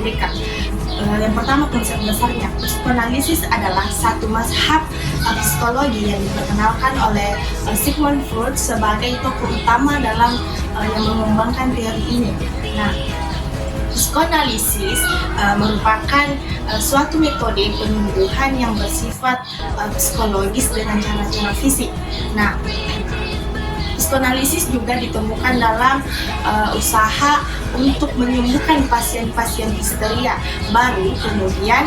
berikut. Yang pertama, konsep dasarnya. Psikoanalisis adalah satu mazhab psikologi yang diperkenalkan oleh Sigmund Freud sebagai tokoh utama dalam yang mengembangkan teori ini. Nah, psikoanalisis merupakan suatu metode penyembuhan yang bersifat psikologis dengan cara-cara fisik. Nah, psikoanalisis juga ditemukan dalam usaha untuk menyembuhkan pasien-pasien histeria, baru kemudian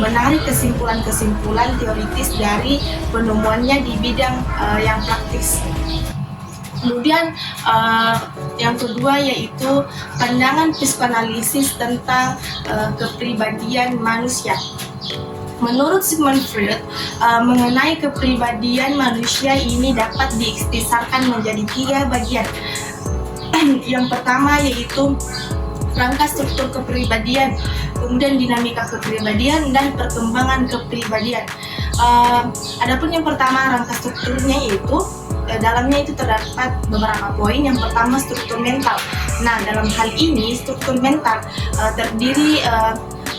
menarik kesimpulan-kesimpulan teoritis dari penemuannya di bidang yang praktis. Kemudian yang kedua yaitu pandangan psikoanalisis tentang kepribadian manusia. Menurut Sigmund Freud, mengenai kepribadian manusia ini dapat diikhtisarkan menjadi 3 bagian. Yang pertama yaitu rangka struktur kepribadian, kemudian dinamika kepribadian, dan perkembangan kepribadian. Adapun yang pertama, rangka strukturnya yaitu dalamnya itu terdapat beberapa poin. Yang pertama, struktur mental. Nah, dalam hal ini struktur mental terdiri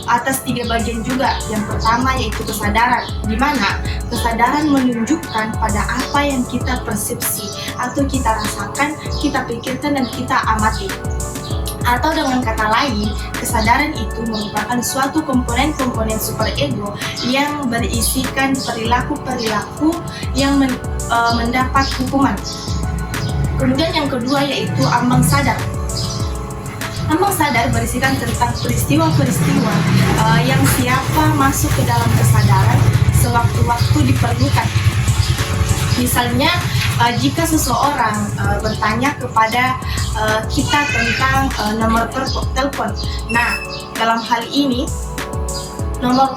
atas 3 bagian juga. Yang pertama yaitu kesadaran, di mana kesadaran menunjukkan pada apa yang kita persepsi atau kita rasakan, kita pikirkan, dan kita amati. Atau dengan kata lain, kesadaran itu merupakan suatu komponen-komponen superego yang berisikan perilaku-perilaku yang mendapat hukuman. Kemudian yang kedua yaitu ambang sadar. Ambang sadar berisikan tentang peristiwa-peristiwa yang siapa masuk ke dalam kesadaran sewaktu-waktu diperlukan. Misalnya, jika seseorang bertanya kepada kita tentang nomor telepon. Nah, dalam hal ini nomor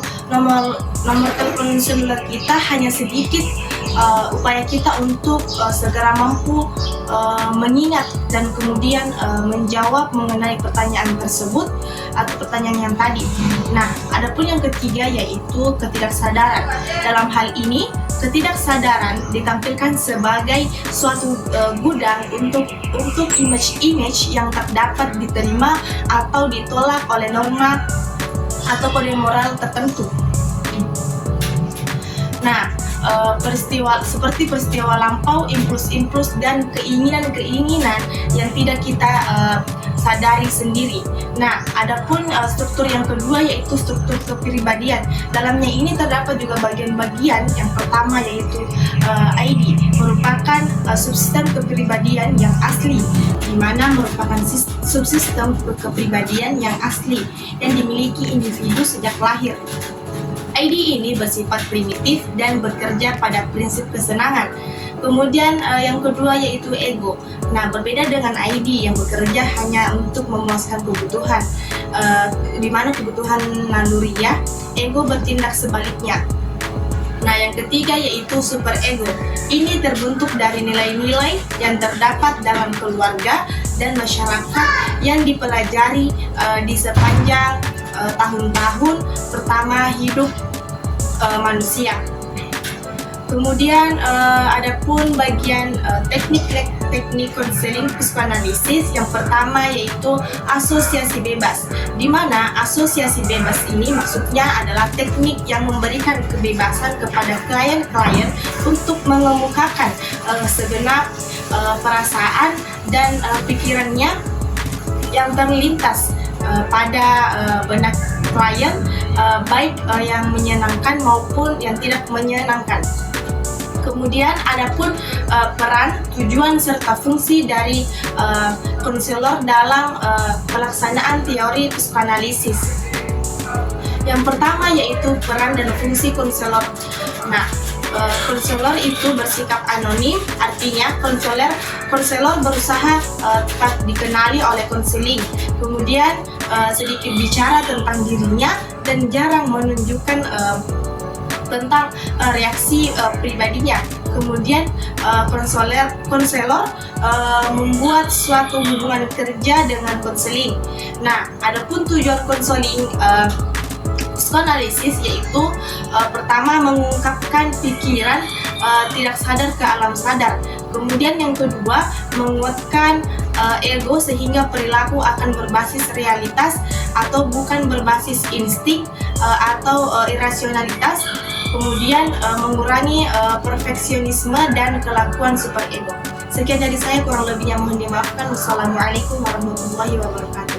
telepon seluler kita hanya sedikit upaya kita untuk segera mampu mengingat dan kemudian menjawab mengenai pertanyaan tersebut atau pertanyaan yang tadi. Nah, adapun yang ketiga yaitu ketidaksadaran. Dalam hal ini, ketidaksadaran ditampilkan sebagai suatu gudang untuk image-image yang tak dapat diterima atau ditolak oleh norma atau kode moral tertentu. Nah, seperti peristiwa lampau, impuls-impuls, dan keinginan-keinginan yang tidak kita sadari sendiri. Nah, adapun struktur yang kedua yaitu struktur kepribadian. Dalamnya ini terdapat juga bagian-bagian. Yang pertama yaitu ID, merupakan subsistem kepribadian yang asli, di mana merupakan subsistem kepribadian yang asli yang dimiliki individu sejak lahir. ID ini bersifat primitif dan bekerja pada prinsip kesenangan. Kemudian yang kedua yaitu ego. Nah, berbeda dengan ID yang bekerja hanya untuk memuaskan kebutuhan, di mana kebutuhan naluriah, ego bertindak sebaliknya. Nah, yang ketiga yaitu superego. Ini terbentuk dari nilai-nilai yang terdapat dalam keluarga dan masyarakat yang dipelajari di sepanjang tahun-tahun pertama hidup manusia. Kemudian adapun bagian teknik konseling psikoanalisis, yang pertama yaitu asosiasi bebas, di mana asosiasi bebas ini maksudnya adalah teknik yang memberikan kebebasan kepada klien-klien untuk mengemukakan segenap perasaan dan pikirannya yang terlintas pada benak klien, baik yang menyenangkan maupun yang tidak menyenangkan. Kemudian adapun peran, tujuan serta fungsi dari konselor dalam pelaksanaan teori psikoanalisis. Yang pertama yaitu peran dan fungsi konselor. Nah, konselor itu bersikap anonim, artinya konselor berusaha tetap dikenali oleh konseling. Kemudian sedikit bicara tentang dirinya dan jarang menunjukkan tentang reaksi pribadinya. Kemudian konselor membuat suatu hubungan kerja dengan konseling. Nah, adapun tujuan konseling psikoanalisis yaitu pertama mengungkapkan pikiran tidak sadar ke alam sadar. Kemudian yang kedua menguatkan ego sehingga perilaku akan berbasis realitas atau bukan berbasis insting atau irasionalitas. Kemudian mengurangi perfeksionisme dan kelakuan superego. Sekian dari saya, kurang lebihnya mohon dimaafkan. Wassalamualaikum warahmatullahi wabarakatuh.